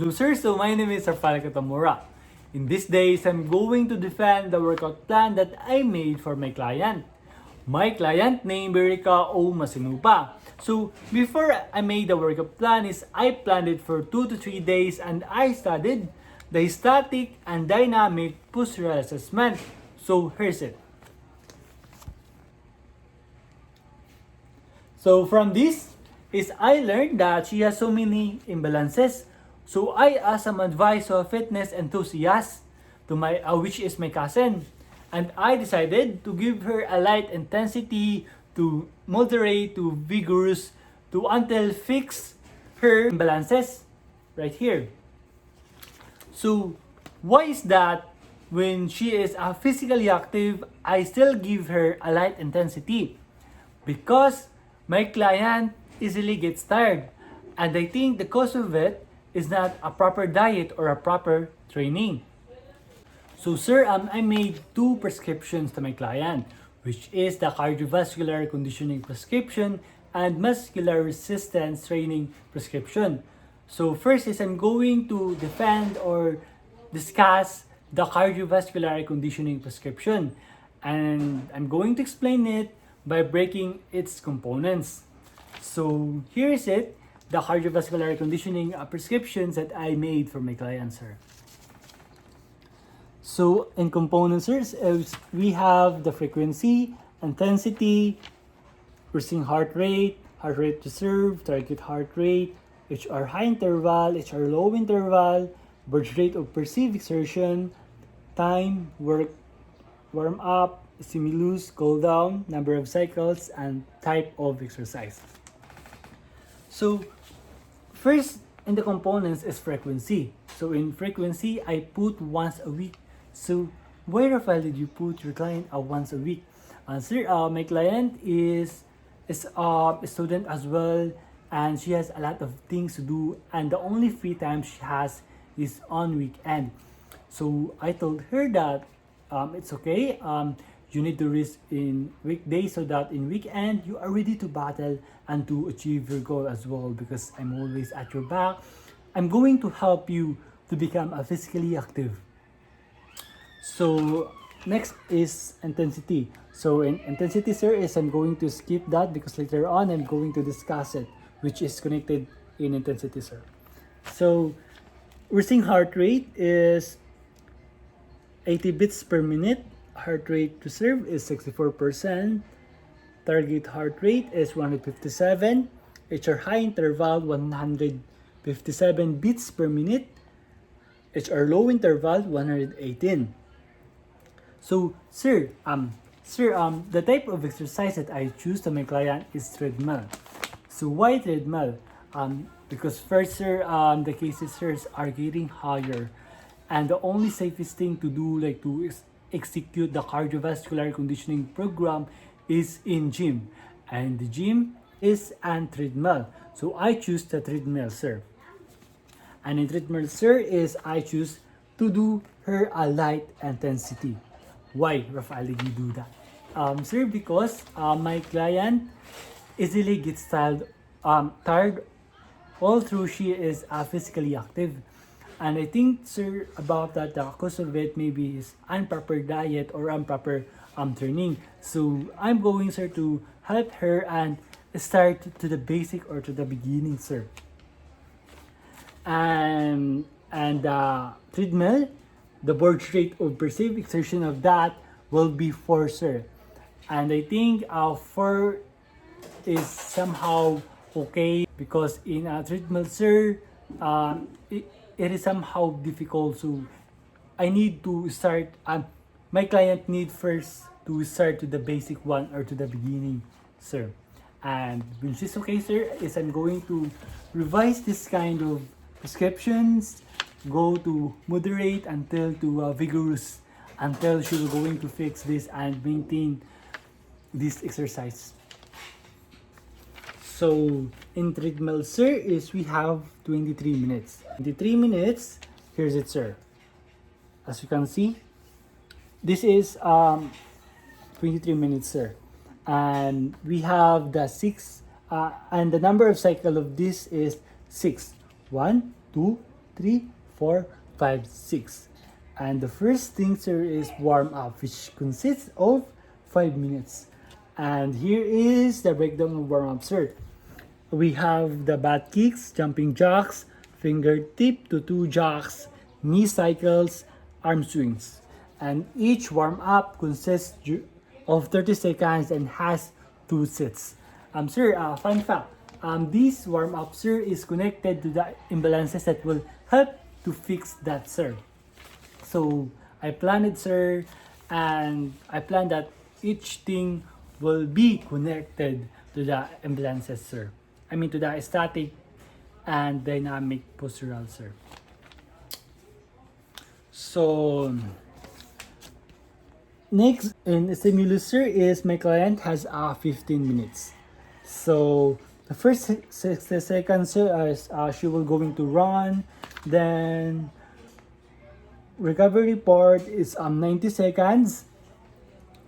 So my name is Rafael Katamura. In these days, I'm going to defend the workout plan that I made for my client. My client named Berika O. Masinupa. So before I made the workout plan I planned it for 2 to 3 days and I studied the static and dynamic postural assessment. So here's it. So from this I learned that she has so many imbalances. So I asked some advice of fitness enthusiast to which is my cousin, and I decided to give her a light intensity to moderate to vigorous to until fix her imbalances right here. So why is that? When she is physically active, I still give her a light intensity because my client easily gets tired, and I think the cause of it is not a proper diet or a proper training. So sir, I made 2 prescriptions to my client, which is the cardiovascular conditioning prescription and muscular resistance training prescription. So first I'm going to defend or discuss the cardiovascular conditioning prescription, and I'm going to explain it by breaking its components. So here is it, the cardiovascular conditioning prescriptions that I made for my clients, sir. So in components, sir, we have the frequency, intensity, resting heart rate reserve, target heart rate, HR high interval, HR low interval, birth rate of perceived exertion, time, warm up, stimulus, cool down, number of cycles, and type of exercise. So first in the components is frequency. So in frequency, I put once a week. So why, Rafael, did you put your client once a week? Sir, my client is a student as well, and she has a lot of things to do, and the only free time she has is on weekend. So I told her that it's okay. You need to rest in weekdays so that in weekend you are ready to battle and to achieve your goal as well, because I'm always at your back. I'm going to help you to become a physically active. So next is intensity. So in intensity, sir, I'm going to skip that because later on I'm going to discuss it, which is connected in intensity, sir. So resting heart rate is 80 beats per minute. Heart rate reserve is 64%. Target heart rate is 157. HR high interval 157 beats per minute. HR low interval 118. So sir, the type of exercise that I choose to my client is treadmill. So why treadmill? Because first, sir, the cases, sir, are getting higher, and the only safest thing to do, like to execute the cardiovascular conditioning program, is in gym, and the gym is an treadmill. So I choose the treadmill, sir. And in treadmill, sir, I choose to do her a light intensity. Why, Rafael, did you do that? Sir, because my client easily gets tired all through she is physically active. And I think, sir, about that, the cause of it maybe is improper diet or improper training. So I'm going, sir, to help her and start to the basic or to the beginning, sir. And treadmill, the birth rate of perceived exertion of that will be 4, sir. And I think 4 is somehow okay, because in a treadmill, sir, it is somehow difficult. So I need to start, my client need first to start to the basic one or to the beginning, sir. And when she's okay, sir, I'm going to revise this kind of prescriptions, go to moderate until to vigorous, until she's going to fix this and maintain this exercise. So in treadmill, sir, we have 23 minutes. 23 minutes, here's it, sir. As you can see, this is 23 minutes, sir. And we have the 6, and the number of cycle of this is 6. 1, 2, 3, 4, 5, 6. And the first thing, sir, is warm up, which consists of 5 minutes. And here is the breakdown of warm up, sir. We have the bat kicks, jumping jacks, fingertip to toe jacks, knee cycles, arm swings. And each warm up consists of 30 seconds and has 2 sets. Sir, fun fact, this warm up, sir, is connected to the imbalances that will help to fix that, sir. So I planned it, sir, and I plan that each thing will be connected to the imbalances, sir. I mean to the static and dynamic postural, sir. So next in stimulus, sir, is my client has 15 minutes. So the first 60 seconds, sir, is she will going to run. Then recovery part is 90 seconds.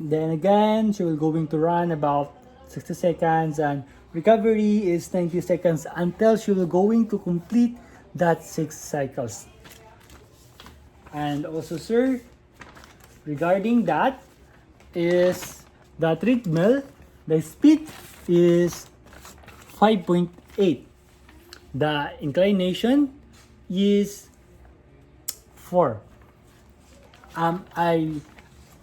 Then again, she will going to run about 60 seconds, and recovery is 90 seconds until she will going to complete that 6 cycles. And also, sir, regarding that is the treadmill, the speed is 5.8. The inclination is 4.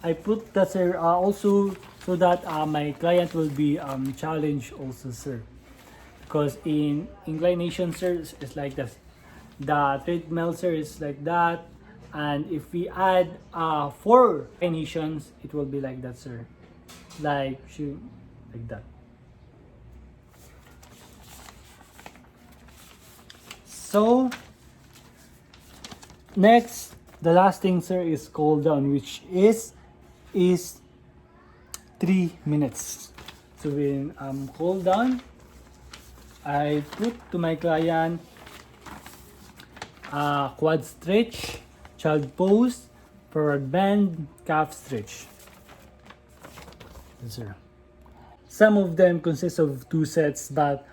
I put that, sir, also so that my client will be challenged also, sir. Because in inclination, sir, it's like this. The treadmill, sir, is like that. And if we add 4 inclinations, it will be like that, sir. Like that. So next, the last thing, sir, is cool down, which is 3 minutes. So when cool down, I put to my client quad stretch, child pose, forward bend, calf stretch. Yes, sir. Some of them consist of 2 sets, but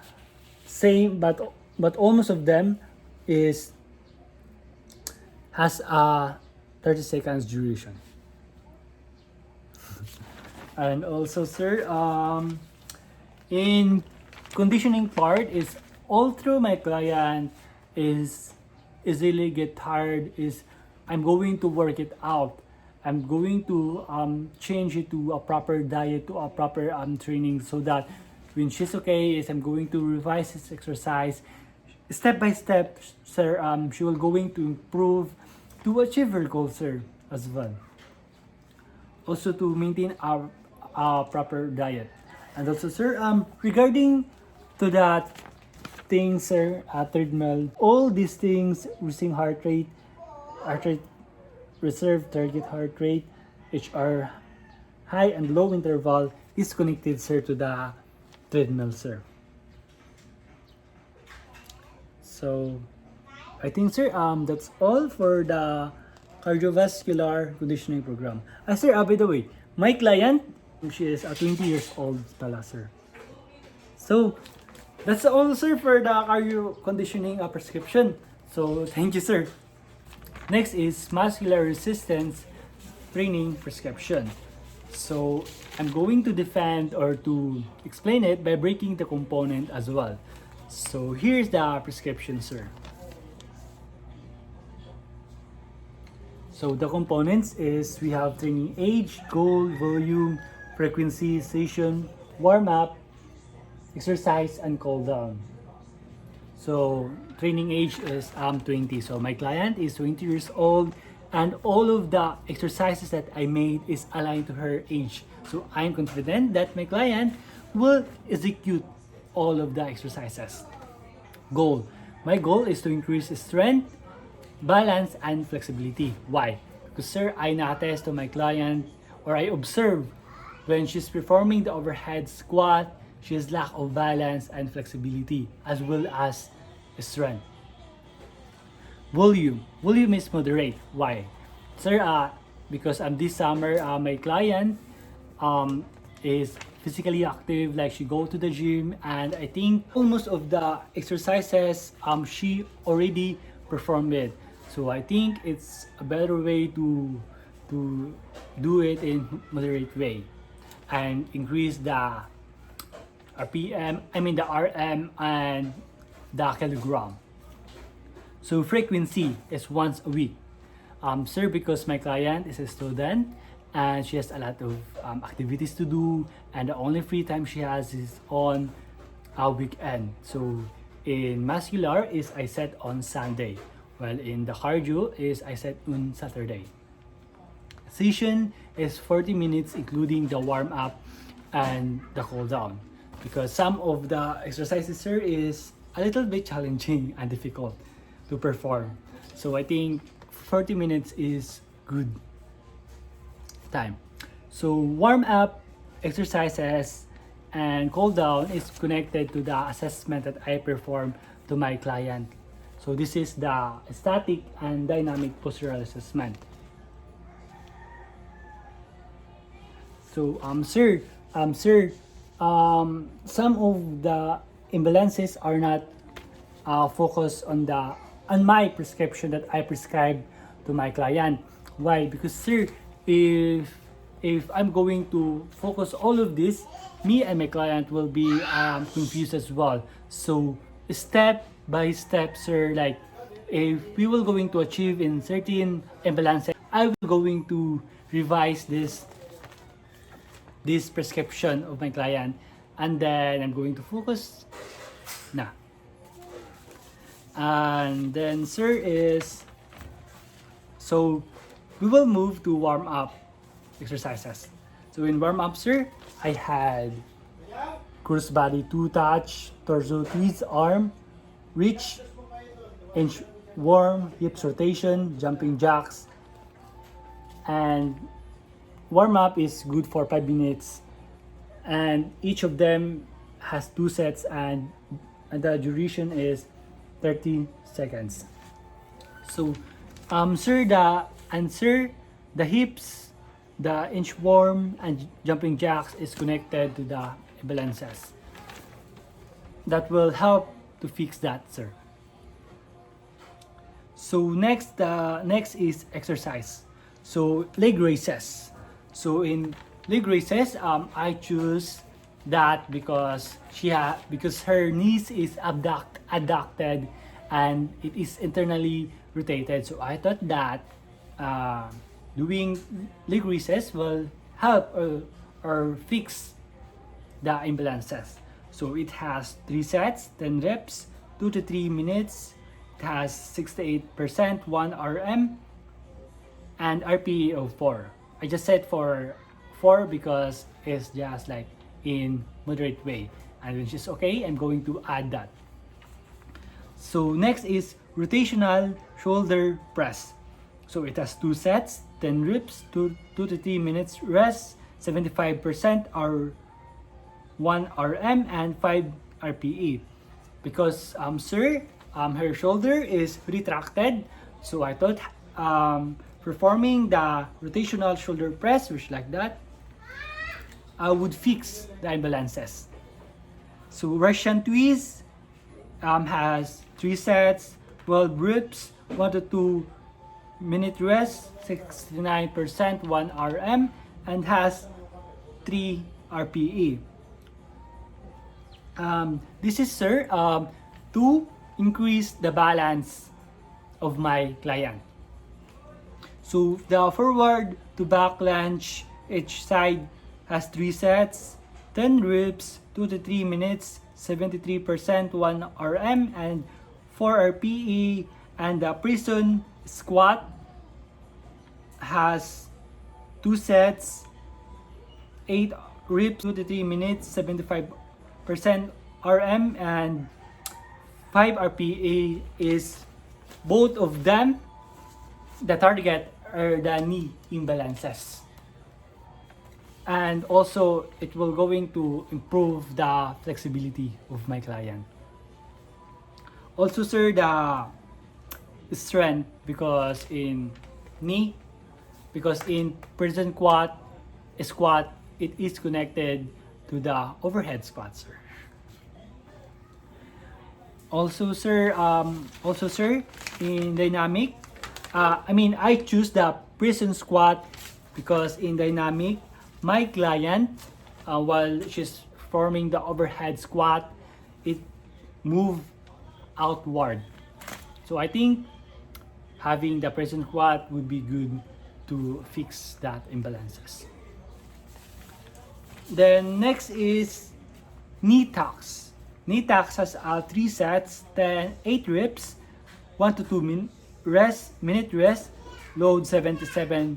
almost of them has a 30 seconds duration. And also, sir, in conditioning part is all through my client is easily get tired, is I'm going to work it out. I'm going to change it to a proper diet, to a proper training, so that when she's okay, is I'm going to revise this exercise step by step, sir. She will going to improve to achieve her goal, sir, as well. Also to maintain our proper diet. And also, sir, regarding to that thing, sir, treadmill, all these things, resting heart rate, reserve target heart rate, HR, high and low interval is connected, sir, to the treadmill, sir. So I think, sir, that's all for the cardiovascular conditioning program. Sir, by the way, my client, she is 20 years old pala, sir. So that's all, sir, for the cardio conditioning prescription. So thank you, sir. Next is muscular resistance training prescription. So I'm going to defend or to explain it by breaking the component as well. So here's the prescription, sir. So the components is we have training age, goal, volume, frequency, session, warm up, exercise, and cool down. So training age is 20. So my client is 20 years old, and all of the exercises that I made is aligned to her age. So I'm confident that my client will execute all of the exercises. Goal. My goal is to increase strength, balance, and flexibility. Why? Because, sir, I na-test to my client, or I observe when she's performing the overhead squat, she has lack of balance and flexibility, as well as strength. Volume. Volume is moderate. Why? Sir, because this summer, my client is physically active, like she go to the gym, and I think almost of the exercises she already perform it. So I think it's a better way to do it in moderate way and increase the RPM, I mean the RM and the kilogram. So frequency is once a week. Sir, because my client is a student and she has a lot of activities to do, and the only free time she has is on a weekend. So in muscular is I set on Sunday, while in the cardio is I set on Saturday. Session is 40 minutes including the warm up and the cool down, because some of the exercises, sir, is a little bit challenging and difficult to perform. So I think 40 minutes is good time. So warm up exercises and cool down is connected to the assessment that I perform to my client. So this is the static and dynamic postural assessment. So sir, some of the imbalances are not focused on my prescription that I prescribe to my client. Why? Because sir, if I'm going to focus all of this, me and my client will be confused as well. So step by step, sir, like if we will going to achieve in certain imbalances, I will going to revise this prescription of my client, and then I'm going to focus na. And then sir is, so we will move to warm up exercises. So in warm up, sir, I had cross body 2 touch, torso twist, arm reach, inchworm, hips rotation, jumping jacks, and warm up is good for 5 minutes, and each of them has 2 sets, and the duration is 30 seconds. So sir, the hips, the inchworm and jumping jacks is connected to the imbalances. That will help to fix that, sir. So next is exercise. So leg raises. So in leg raises, I choose that because because her knees is adducted and it is internally rotated. So I thought that doing leg raises will help or fix the imbalances. So it has 3 sets, 10 reps, 2 to 3 minutes. It has 68%, 1 RM, and RPE of 4. I just set for 4 because it's just like in moderate way. And when she's okay, I'm going to add that. So next is rotational shoulder press. So it has 2 sets, 10 reps, 2 to 3 minutes rest, 75% or 1 RM and 5 RPE. Because sir, her shoulder is retracted, so I thought performing the rotational shoulder press, which like that, would fix the imbalances. So Russian twist has 3 sets, 12 reps, 1 to 2 minute rest, 69%, 1 RM, and has 3 RPE. This is, sir, to increase the balance of my client. So the forward to back lunge, each side has 3 sets, 10 reps, 2 to 3 minutes, 73%, 1 RM, and 4 RPE. And the prison squat has 2 sets, 8 reps, 2 to 3 minutes, 75% RM, and 5 RPE. Is both of them, the target are the knee imbalances. And also it will going to improve the flexibility of my client. Also, sir, the strength, because in knee, because in prison squat, it is connected to the overhead squat, sir. Also sir, in dynamic, I choose the prison squat because in dynamic, my client, while she's performing the overhead squat, it move outward. So I think having the prison squat would be good to fix that imbalances. Then next is knee tucks. Knee tucks has 3 sets, 8 reps, 1 to 2 minute rest, load 77%,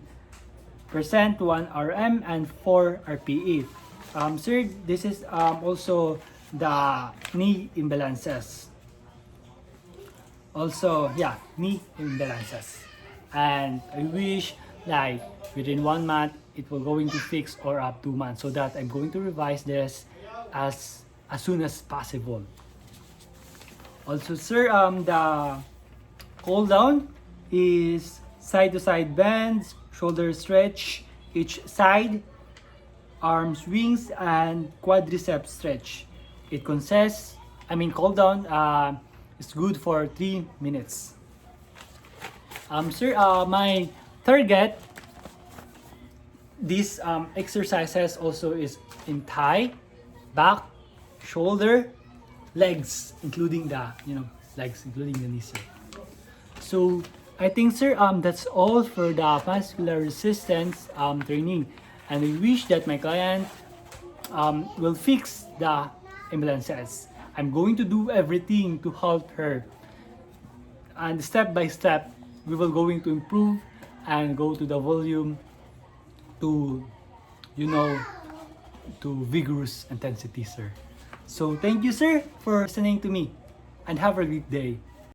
1 RM, and 4 RPE. Sir, this is also the knee imbalances. Also, yeah, knee imbalances. And I wish like within 1 month it will going to fix, or up 2 months, so that I'm going to revise this as soon as possible. Also sir, the cool down is side to side bends, shoulder stretch each side, arm swings, and quadricep stretch. It consists, cool down is good for 3 minutes. Sir, my target these exercises also is in thigh, back, shoulder, legs, including the legs, including the knees. So I think sir, that's all for the muscular resistance training, and I wish that my client will fix the imbalances. I'm going to do everything to help her, and step by step we will going to improve and go to the volume to to vigorous intensity, sir. So thank you sir for listening to me, and have a great day.